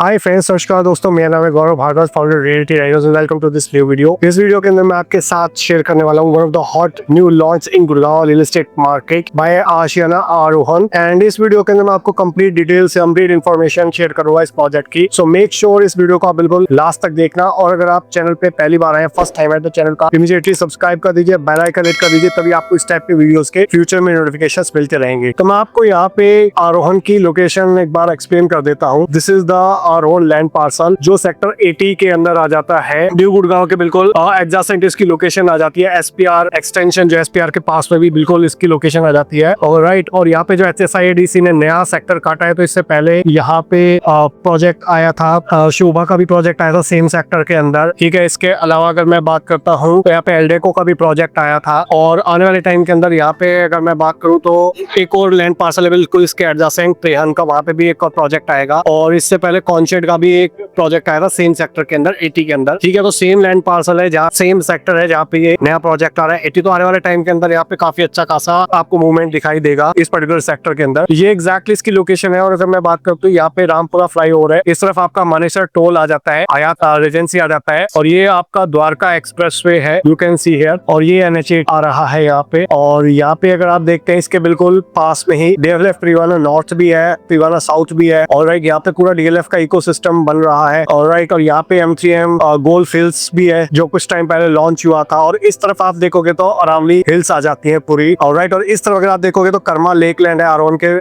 Hi friends, नमस्कार दोस्तों, मेरा नाम है Gaurav Bhardwaj, founder reality riders and welcome to this new video. इस वीडियो के अंदर मैं आपके साथ शेयर करने वाला हूँ one of the hot new launch in Gurgaon real estate market by Ashiana Aarohan. And इस वीडियो के अंदर मैं आपको कंप्लीट डिटेल्स से कंप्लीट इन्फॉर्मेशन शेयर करूंगा इस प्रोजेक्ट की। सो मेक श्योर इस वीडियो को आप बिल्कुल लास्ट तक देखना, और अगर आप चैनल पे पहली बार आए, फर्स्ट टाइम है, तो चैनल का इमीडिएटली सब्सक्राइब कर दीजिए, बेल आइकन हिट कर दीजिए, तभी आपको इस टाइप के वीडियोस के फ्यूचर में नोटिफिकेशंस मिलते रहेंगे। तो मैं आपको यहाँ पे आरोहन की लोकेशन एक बार एक्सप्लेन कर देता हूँ। This is the Arohan land parcel जो सेक्टर 80 के अंदर आ जाता है। न्यू गुड़गांव के बिल्कुल एडजेसेंट इसकी लोकेशन आ जाती है। एसपीआर एक्सटेंशन जो एसपीआर के पास में भी बिल्कुल इसकी लोकेशन आ जाती है। और राइट, और यहाँ पे जो HSIADC ने नया सेक्टर काटा है, तो इससे पहले यहाँ पे प्रोजेक्ट आया था, शोभा का भी प्रोजेक्ट आया था सेम सेक्टर के अंदर। ठीक है, इसके अलावा अगर मैं बात करता हूँ तो यहाँ पे एल्डेको का भी प्रोजेक्ट आया था। और आने वाले टाइम के अंदर यहाँ पे अगर मैं बात करूँ तो एक और लैंड पार्सल है बिल्कुल इसके एडजेसेंट त्रेहन का, वहाँ पे भी एक और प्रोजेक्ट आएगा। और इससे पहले कॉन्शेड का भी एक प्रोजेक्ट आया था सेम सेक्टर के अंदर 80 के अंदर। ठीक है, तो सेम लैंड पार्सल है, जहाँ सेम सेक्टर है, जहाँ पे ये नया प्रोजेक्ट आ रहा है 80। तो आने वाले टाइम के अंदर यहाँ पे काफी अच्छा खासा आपको मूवमेंट दिखाई देगा इस पर्टिकुलर सेक्टर के अंदर। ये एग्जैक्टली इसकी लोकेशन है। और अगर मैं बात करूँ तो यहाँ पे रामपुरा फ्लाईओवर है, इस तरफ आपका मानेसर टोल आ जाता है, आयात रेजेंसी आ जाता है, और ये आपका द्वारका एक्सप्रेसवे है, यू कैन सी हियर। और ये NH8 आ रहा है यहाँ पे। और यहाँ पे अगर आप देखते हैं इसके बिल्कुल पास में ही DLF प्रीवाना नॉर्थ भी है, प्रीवाना साउथ भी है। और राइट, यहाँ पे पूरा DLF का इकोसिस्टम बन रहा है। और राइट, और यहाँ पे M3M गोल्ड हिल्स भी है जो कुछ टाइम पहले लॉन्च हुआ था। और इस तरफ आप देखोगे तो अरावली हिल्स आ जाती है पूरी। और राइट, और इस तरफ अगर आप देखोगे तो कर्मा लेक लैंड है आरोन के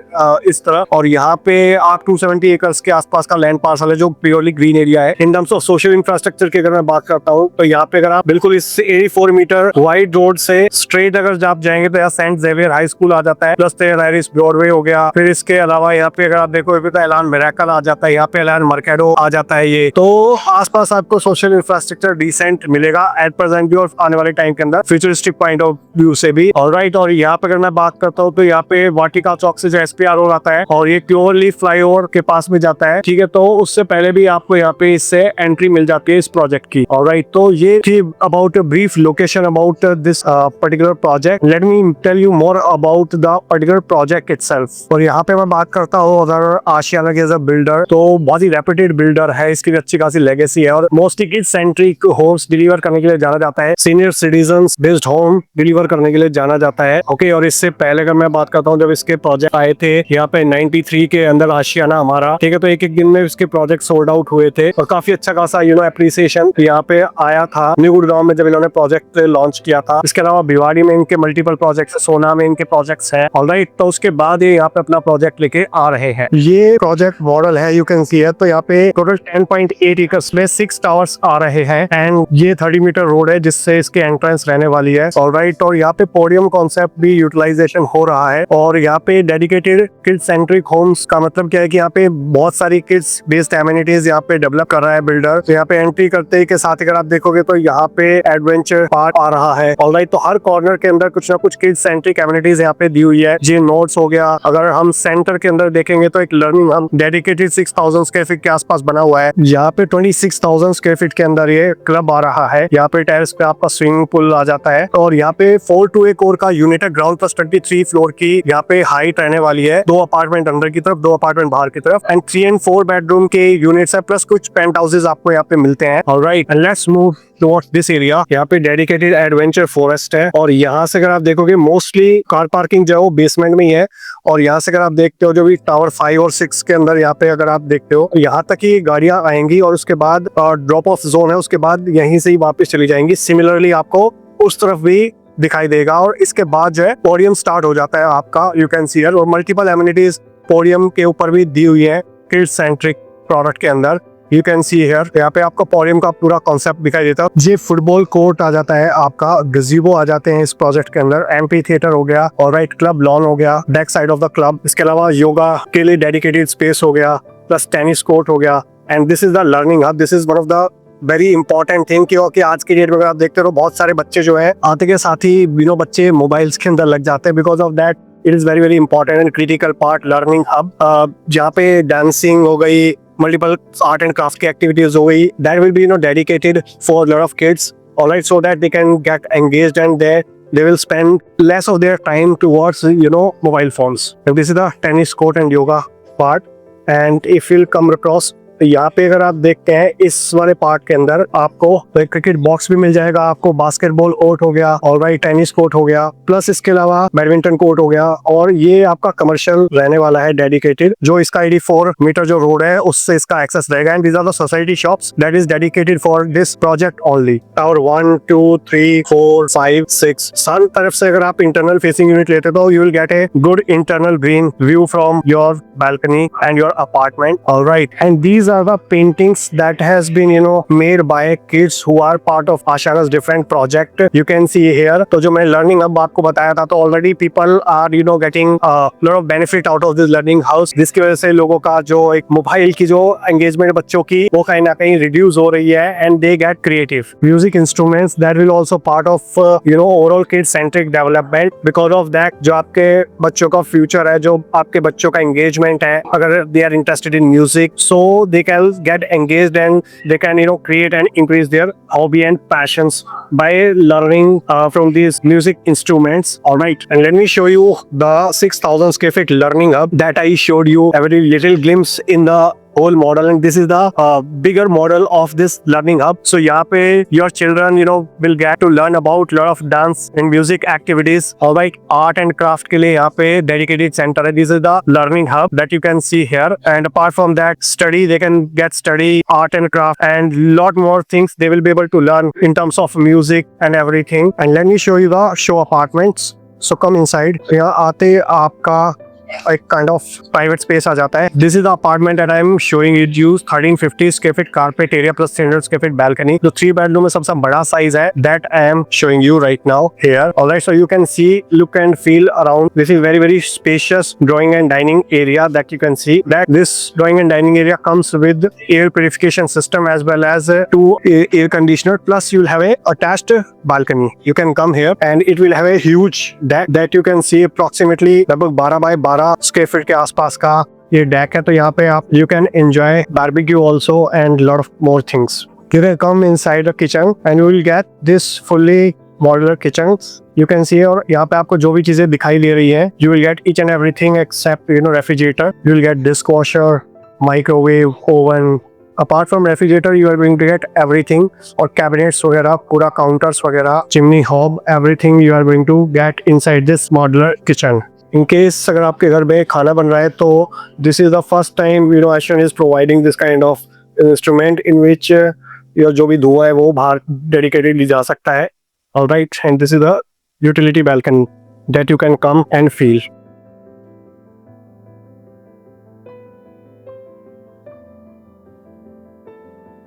इस तरफ। और यहाँ पे आप 270 एकर्स के आसपास का लैंड पार्सल है जो प्योरली ग्रीन एरिया है। इन टर्म्स ऑफ सोशल इंफ्रास्ट्रक्चर की अगर मैं बात करता हूँ तो यहाँ पे अगर आप बिल्कुल इस 84 मीटर वाइड रोड से स्ट्रेट अगर आप जाएंगे तो यहाँ सेंट जेवियर हाई स्कूल आ जाता है, प्लस तेराइरिस ब्रॉडवे हो गया। फिर इसके अलावा यहाँ पे अगर आप देखोगे तो एलान मिराकल आ जाता है, यहाँ पे एलान मर्केडो आ जाता है। ये तो आसपास आपको सोशल इंफ्रास्ट्रक्चर डिसेंट मिलेगा एट प्रेजेंट भी, और आने वाले टाइम के अंदर फ्यूचरिस्टिक पॉइंट ऑफ व्यू से भी। और राइट, और यहाँ पे अगर मैं बात करता हूँ तो यहाँ पे वाटिका चौक से जो SPR रोड आता है और ये प्योरली फ्लाईओवर के पास में जाता है। ठीक है, तो उससे पहले भी आपको यहाँ पे इससे एंट्री मिल जाती है इस प्रोजेक्ट की। और राइट, तो ये थी about brief location about this particular project. Let me tell you more about the particular project itself. और यहाँ पे मैं बात करता हूँ अगर आशियाना के एज अ बिल्डर, तो बहुत ही रेप्यूटेड बिल्डर है, इसकी अच्छी खासी लेगेसी है और mostly kid centric homes deliver करने के लिए जाना जाता है, senior citizens based home deliver करने के लिए जाना जाता है। ओके, और इससे पहले अगर मैं बात करता हूँ जब इसके प्रोजेक्ट आए थे यहाँ पे 93 के अंदर आशियाना हमारा, ठीक है, तो एक दिन में इसके प्रोजेक्ट सोल्ड आउट हुए थे और काफी अच्छा खासा एप्रिसिएशन यहाँ पे आया था न्यू गुड़गांव में जब इन्होंने प्रोजेक्ट लॉन्च किया था। इसके अलावा भिवाड़ी में इनके मल्टीपल प्रोजेक्ट, सोना में इनके प्रोजेक्ट्स हैं। ऑलराइट, तो उसके बाद ये यहाँ पे अपना प्रोजेक्ट लेके आ रहे हैं। ये प्रोजेक्ट मॉडल है, यू कैन सी है। तो यहाँ पे टोटल 10.8 एकर्स में 6 टावर्स आ रहे हैं एंड ये 30 मीटर रोड है जिससे इसके एंट्रेंस रहने वाली है। ऑलराइट, और यहाँ पे पोडियम कॉन्सेप्ट भी यूटिलाइजेशन हो रहा है। और यहाँ पे डेडिकेटेड किड्स सेंट्रिक होम्स का मतलब क्या है कि यहाँ पे बहुत सारी किड्स बेस्ड एमिनिटीज यहाँ पे डेवलप कर रहा है बिल्डर। तो यहाँ पे एंट्री करते ही के साथ अगर आप देखोगे तो यहाँ पे एडवेंचर पार्ट आ रहा है। ऑलराइट, तो हर कॉर्नर के अंदर कुछ ना कुछ किड्स सेंट्रिक एमिनिटीज यहाँ पे दी हुई है। जी नोट्स हो गया, अगर हम सेंटर के अंदर देखेंगे तो एक लर्निंग हम डेडिकेटेड 6000 स्क्वायर फीट के आसपास बना हुआ है। यहाँ पे 26,000 स्क्वायर फीट के अंदर ये क्लब आ रहा है। यहाँ पे टेरेस पे आपका स्विमिंग पूल आ जाता है। और यहाँ पे 4 to a कोर का यूनिट है, ग्राउंड प्लस 23 फ्लोर की यहाँ पे हाइट रहने वाली है। 2 अपार्टमेंट अंदर की तरफ, 2 अपार्टमेंट बाहर की तरफ एंड 3 and 4 बेडरूम के यूनिट्स है, प्लस कुछ पेंट हाउसेज आपको यहाँ पे मिलते हैं। Alright, and let's move towards this area. यहाँ पे डेडिकेटेड एडवेंचर फॉरेस्ट है और यहाँ से अगर आप देखोगे मोस्टली कार पार्किंग जो है वो बेसमेंट में ही है। और यहाँ से अगर आप देखते हो जो भी टावर 5 और 6 के अंदर यहाँ पे अगर आप देखते हो तो यहाँ तक ही गाड़ियां आएंगी और उसके बाद ड्रॉप ऑफ जोन है, उसके बाद यहीं से ही वापस चली जाएंगी। सिमिलरली आपको उस तरफ भी दिखाई देगा। और इसके बाद जो है पोडियम स्टार्ट हो जाता है आपका, यू कैन सी हियर। और मल्टीपल एमिनिटीज पोडियम के ऊपर भी दी हुई है किड्स सेंट्रिक प्रोडक्ट के अंदर, यू कैन सी हियर। यहाँ पे आपको पोडियम का पूरा कॉन्सेप्ट दिखाई देता है। ये फुटबॉल कोर्ट आ जाता है आपका, गजीबो आ जाते हैं इस प्रोजेक्ट के अंदर, एम्पी थिएटर हो गया और राइट क्लब लॉन हो गया back side of the club. इसके अलावा योगा के लिए डेडिकेटेड स्पेस हो गया, प्लस टेनिस कोर्ट हो गया and this is the learning hub. This is one of the very important thing, क्योंकि आज की डेट में अगर आप देखते हो बहुत सारे बच्चे जो है आते के साथ ही बच्चे मोबाइल्स के अंदर लग जाते हैं। Because of that it is very very important and critical part learning hub, जहाँ पे डांसिंग हो गई, मल्टीपल आर्ट एंड क्राफ्ट की एक्टिविटीज हो गई, that will be dedicated for lot of kids. Alright, so that they can get engaged and they will spend less of their time towards mobile phones. This is the tennis court and yoga part, and if you'll come across तो यहाँ पे अगर आप देखते हैं इस वाले part के अंदर आपको एक क्रिकेट बॉक्स भी मिल जाएगा, आपको बास्केटबॉल कोर्ट हो गया, ऑलराइट टेनिस कोर्ट हो गया, प्लस इसके अलावा बैडमिंटन कोर्ट हो गया। और ये आपका कमर्शियल रहने वाला है डेडिकेटेड, जो इसका 84 मीटर जो रोड है उससे इसका एक्सेस रहेगा। And these are the society shops that is dedicated for this project only. Tower 1 2 3 4 5 6 sun तरफ से अगर आप इंटरनल फेसिंग यूनिट लेते तो you will get a good internal green view from your balcony and your apartment. All right, and these are the paintings that has been made by kids who are part of Ashiana's different project. You can see here. तो जो मैं learning hub आपको बताया था, तो already people are getting a lot of benefit out of this learning house, जिसकी वजह से लोगों का जो एक मोबाइल की जो engagement बच्चों की वो कहीं ना कहीं reduce हो रही है, and they get creative music instruments that will also part of overall kid centric development. Because of that जो आपके बच्चों का future है, जो आपके बच्चों का engagement है, अगर they are interested in music, so they can get engaged and they can create and increase their hobby and passions by learning from these music instruments. All right, and let me show you the 6,000 square feet learning hub that I showed you a very little glimpse in the whole model, and this is the bigger model of this learning hub. So यहाँ पे your children will get to learn about lot of dance and music activities. All right, art and craft के लिए यहाँ पे dedicated center है. This is the learning hub that you can see here. And apart from that, study, they can get study, art and craft, and lot more things they will be able to learn in terms of music and everything. And let me show you the show apartments. So come inside. यहाँ आते आपका एक kind of private space आ जाता है. This is the apartment that I am showing it you. 1350 square feet carpet area plus 300 square feet balcony. जो 3 bedroom में सबसे बड़ा साइज है that I am showing you right now here. Alright, so you can C, look and feel around. This is very very spacious drawing and dining area that you can C. That this drawing and dining area comes with air purification system as well as 2 air conditioner, plus you will have a attached balcony. You can come here and it will have a huge deck that you can see approximately लगभग 12 by 12 square feet के आसपास का ये deck है. तो यहाँ पे आप you can enjoy barbecue also and lot of more things. You can come inside the kitchen and you will get this fully modular kitchen. You can सी, और यहाँ पे आपको जो भी चीजें दिखाई दे रही है, you will get each and everything except refrigerator. You will get dishwasher, microwave, oven. Apart from refrigerator you are going to get everything. और कैबिनेट्स वगैरह, पूरा काउंटर्स वगैरह, chimney hob, everything you are going to get inside this modular kitchen. In case अगर आपके घर में खाना बन रहा है तो this is the first time Ashiana is providing this kind of instrument इन विच जो भी धुआं है वो बाहर डेडिकेटेडली जा सकता है. Alright, and this is the utility balcony that you can come and feel.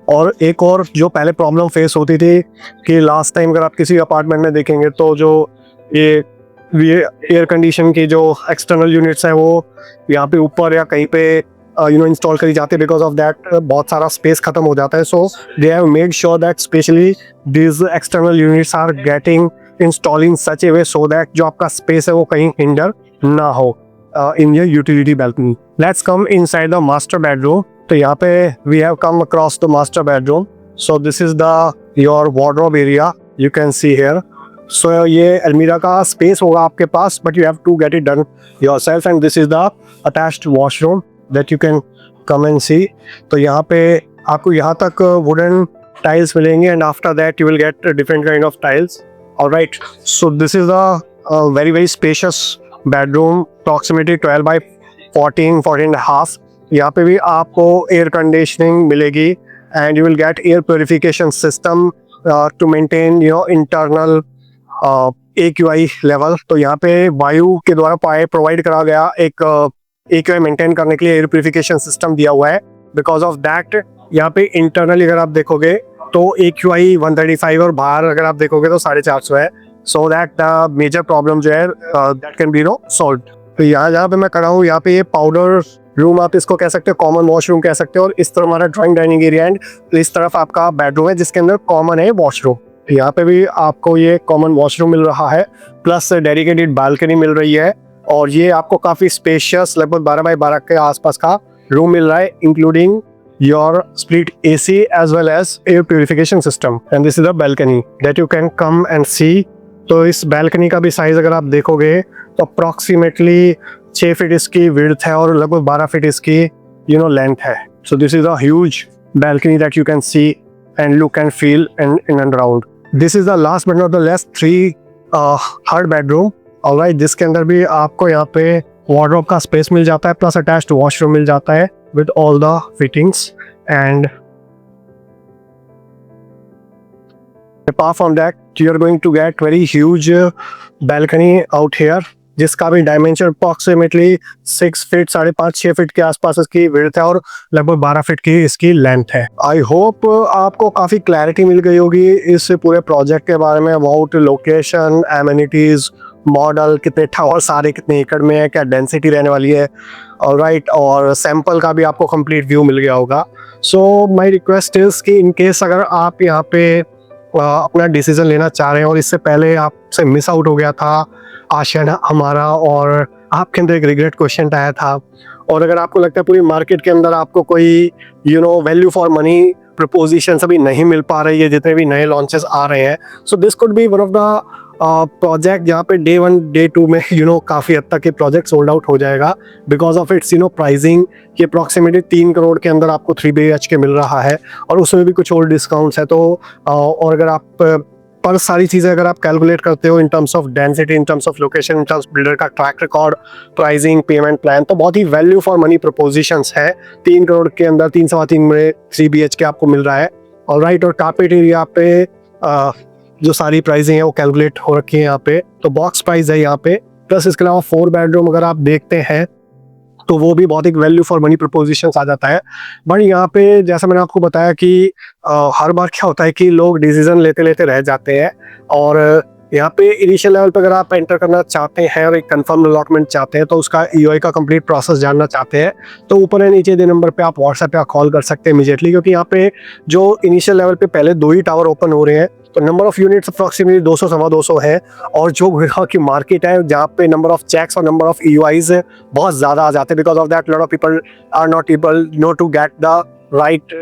और एक और जो पहले प्रॉब्लम फेस होती थी कि लास्ट टाइम अगर आप किसी अपार्टमेंट में देखेंगे तो जो ये एयर कंडीशन की जो एक्सटर्नल यूनिट्स है वो यहाँ पे ऊपर या कहीं पे इंस्टॉल करी जाती है. बिकॉज ऑफ दैट बहुत सारा स्पेस खत्म हो जाता है. So they have made sure that specially this external units are getting install in such a way so that जो आपका स्पेस है वो कहीं हिंडर ना हो in your utility balcony. Let's come inside the master bedroom. तो यहाँ पे we have come across the master bedroom. So this is the your wardrobe area you can see here. So ये अलमीरा का स्पेस होगा आपके पास, but you have to get it done yourself. And this is the attached washroom that you can come and see. तो यहाँ पे आपको यहाँ तक वुडन टाइल्स मिलेंगे and after that you will get different kind of tiles. Alright, so this is the very very spacious bedroom, approximately 12 by 14.5. यहाँ पे भी आपको एयर कंडीशनिंग मिलेगी and you will get air purification system to maintain internal AQI level. तो यहाँ पे वायु के द्वारा प्रोवाइड करा गया एक AQI मेंटेन करने के लिए एयर प्योरिफिकेशन सिस्टम दिया हुआ है. बिकॉज ऑफ दैट यहाँ पे इंटरनली अगर आप देखोगे तो AQI 135 और बाहर अगर आप देखोगे तो 450 है. So that the major problem जो है दैट कैन बी सॉल्व. तो यहाँ जहाँ पे मैं खड़ा हूँ यहाँ पे ये पाउडर रूम आप इसको कह सकते हो, कॉमन वॉशरूम कह सकते हो. और इस तरफ हमारा ड्राइंग डाइनिंग एरिया एंड इस तरफ आपका बेडरूम है जिसके अंदर कॉमन है वॉशरूम. यहाँ पे भी आपको ये कॉमन वॉशरूम मिल रहा है, प्लस डेडिकेटेड बालकनी मिल रही है. और ये आपको काफी स्पेशियस लगभग 12 by 12 के आसपास का रूम मिल रहा है, including your split AC as well as air purification system. And this is the balcony that you can come and see. तो इस बालकनी का भी साइज अगर आप देखोगे तो अप्रॉक्सीमेटली 6 फीट इसकी विड्थ है और लगभग 12 फीट इसकी लेंथ है. So this is a huge balcony that you can see and look and feel in and around. This is the last but not the least 3 third bedroom. Alright, जिसके अंदर भी आपको यहाँ पे wardrobe का space मिल जाता है, plus attached washroom मिल जाता है with all the fittings. And apart from that, you are going to get very huge balcony out here, जिसका भी डायमेंशन अप्रॉक्सीमेटली 6 फीट 5.5-6 फीट के आसपास इसकी विड्थ है और लगभग 12 फीट की इसकी लेंथ है। आई होप आपको काफ़ी क्लैरिटी मिल गई होगी इस पूरे प्रोजेक्ट के बारे में, अबाउट लोकेशन, एमिनिटीज़, मॉडल, कितने टावर सारे कितने एकड़ में है, क्या डेंसिटी रहने वाली है, ऑलराइट, और सैंपल का भी आपको कंप्लीट व्यू मिल गया होगा। सो माय रिक्वेस्ट इज़ कि इन केस अगर आप यहाँ पे अपना डिसीजन लेना चाह रहे हैं और इससे पहले आपसे मिस आउट हो गया था आशियाना हमारा और आपके अंदर एक रिग्रेट क्वेश्चन आया था, और अगर आपको लगता है पूरी मार्केट के अंदर आपको कोई वैल्यू फॉर मनी प्रपोजिशन अभी नहीं मिल पा रही है जितने भी नए लॉन्चेस आ रहे हैं, so this could be one of the project जहाँ पे डे 1 डे 2 में काफ़ी हद तक ये प्रोजेक्ट सोल्ड आउट हो जाएगा बिकॉज ऑफ इट्स प्राइसिंग। ये अप्रॉक्सीमेटली 3 करोड़ के अंदर आपको 3 BHK मिल रहा है और उसमें भी कुछ और डिस्काउंट्स है। तो और अगर आप पर सारी चीज़ें अगर आप कैलकुलेट करते हो in terms of density, in terms of location, in terms builder का track record, pricing, payment plan, तो बहुत ही वैल्यू फॉर मनी प्रपोजिशंस है। 3 करोड़ के अंदर 3-3.25 में 3 BHK आपको मिल रहा है, ऑलराइट। और कारपेट एरिया पे जो सारी प्राइसिंग है वो कैलकुलेट हो रखी है यहाँ पे, तो बॉक्स प्राइस है यहाँ पे। प्लस इसके अलावा 4 बेडरूम अगर आप देखते हैं तो वो भी बहुत एक वैल्यू फॉर मनी प्रपोजिशंस आ जाता है। बट यहाँ पे जैसा मैंने आपको बताया कि हर बार क्या होता है कि लोग डिसीजन लेते लेते रह जाते हैं, और यहाँ पे इनिशियल लेवल पे अगर आप एंटर करना चाहते हैं और एक कंफर्म अलॉटमेंट चाहते हैं तो उसका EOI का कंप्लीट प्रोसेस जानना चाहते हैं तो ऊपर है नीचे दे नंबर पे आप व्हाट्सएप या कॉल कर सकते हैं इमीडिएटली, क्योंकि यहाँ पे जो इनिशियल लेवल पे पहले 2 ही टावर ओपन हो रहे हैं, तो नंबर ऑफ यूनिट्स अप्रॉक्सीमेटली 200-250 है। और जो गुड़गांव की मार्केट है जहाँ पे नंबर ऑफ चेक्स और नंबर ऑफ EOIs बहुत ज़्यादा आ जाते हैं, because of that lot of people are not able no to get the right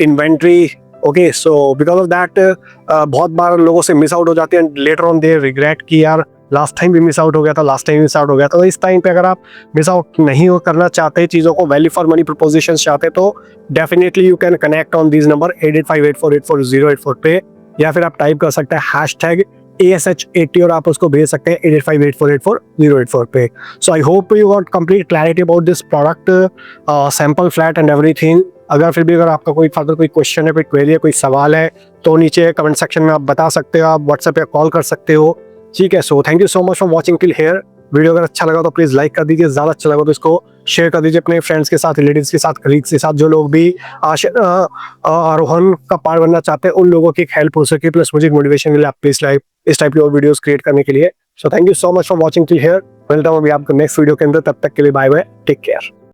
inventory. Okay, so because of that बहुत बार लोगों से मिस आउट हो जाते हैं, लेटर ऑन दे रिग्रेट कि यार लास्ट टाइम भी मिस आउट हो गया था, लास्ट टाइम मिस आउट हो गया था। तो इस टाइम पे अगर आप मिस आउट नहीं करना चाहते चीज़ों को, वैल्यू फॉर मनी प्रपोजिशन चाहते, तो definitely you can connect on this number 8858484084 पे, या फिर आप टाइप कर सकते हैं #ASH80 और आप उसको भेज सकते हैं 8858484084 पे। So I hope you got complete clarity about this product, sample flat and everything. अगर आपका कोई फर्दर कोई क्वेश्चन है, कोई क्वेरी है, कोई सवाल है तो नीचे कमेंट सेक्शन में आप बता सकते हो, आप व्हाट्सएप या कॉल कर सकते हो, ठीक है। So thank you so much for watching till here. Video अगर अच्छा लगा तो प्लीज़ लाइक कर दीजिए, ज़्यादा अच्छा लगा तो इसको शेयर कर दीजिए अपने फ्रेंड्स के साथ, रिलेटिव्स के साथ, कलीग्स के साथ, जो लोग भी आरोहण का पार्ट बनना चाहते हैं उन लोगों की हेल्प हो सके, प्लस मुझे मोटिवेशन मिले आप प्लीज इस टाइप की और वीडियोस क्रिएट करने के लिए। So thank you so much for watching till here. मिलता हूँ अभी आपको नेक्स्ट वीडियो के अंदर, तब तक के लिए बाय बाय, टेक केयर।